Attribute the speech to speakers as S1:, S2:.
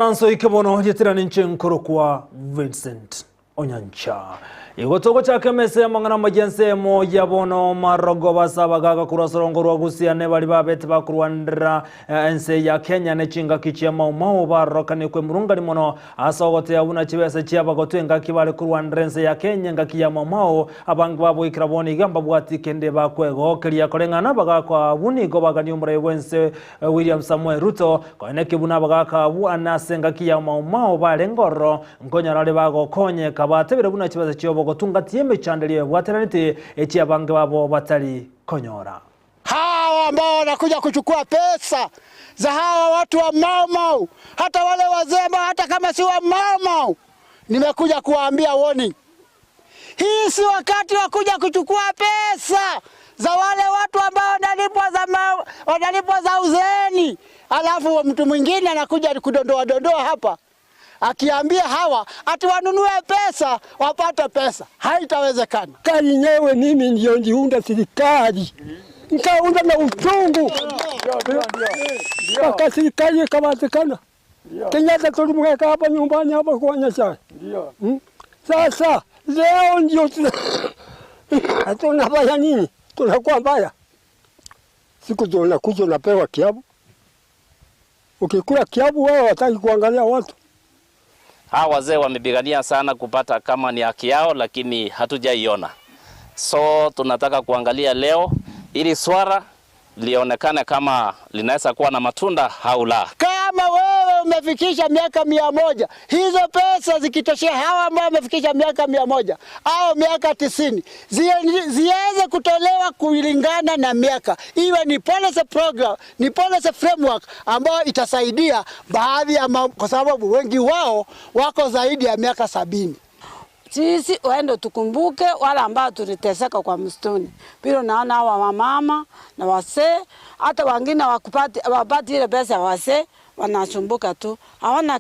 S1: Nanso ikibono jitirani nchenkuru kwa Vincent Onyancha. Igotoko chake mese mangana majense moja bono marogo basabagaga kurasorongo rwa Gusii ane bali babete bakurwandira ense ya Kenya nechinga kichia Maumau barokane kwe murungani mono asogote abuna chibese chiabagotwenga kibale kurwandira ense ya Kenya ngakiya Maumau abangi babo ikraboni gamba bwati kende bakwego kelia kolengana bagakwa abuni go bagani umure wense William Samuel Ruto kone kibuna bagaka abu anasenga kiya Maumau bale ngoro ngonya rale bago konye kabate bire buna chibese chiobo gotunga tieme chandeliwe bwateranite echi abange babo batali konyora.
S2: Hawa ambao wanakuja kuchukua pesa za hawa watu wa Maumau, hata wale wazee ambao hata kama si wa Maumau, nimekuja kuwaambia warning. Hii si wakati wa kuja kuchukua pesa za wale watu ambao wanalipwa za uzeeni. Alafu mtu mwingine anakuja kudondoa hapa akiambia hawa ati wanunue pesa wapate pesa. Haitawezekana.
S3: Kali nyewe mimi ndio ndiunda serikali. Nikaunda na uchungu. Kwa serikali ikapatikana. Kenyatta tulimweka hapa nyumbani hapa kwa Nyasa. Ndio. Sasa leo ndio tunafanya nini? Tunakuwa mbaya. Siku tunakuja unapewa kiabu. Ukikula kiabu wewe hataki kuangalia watu.
S4: Hawa wazee wamepigania sana kupata kama ni haki yao, lakini hatujaiona. So tunataka kuangalia leo ili swala lionekane kama linaweza kuwa na matunda au la.
S2: Kama wewe umefikisha miaka 100, hizo pesa zikitoshea hawa ambao wamefikisha miaka 100 au miaka 90, ziweze kutolewa kulingana na miaka. Iwe ni policy program, ni policy framework ambayo itasaidia baadhi ya kwa sababu wengi wao wako zaidi ya miaka 70.
S5: Sisi waende tukumbuke wala ambao tuliteseka kwa msituni. Bila naona hawa mama na wazee hata wengine wapati ile pesa wazee wanasumbuka tu. Hawana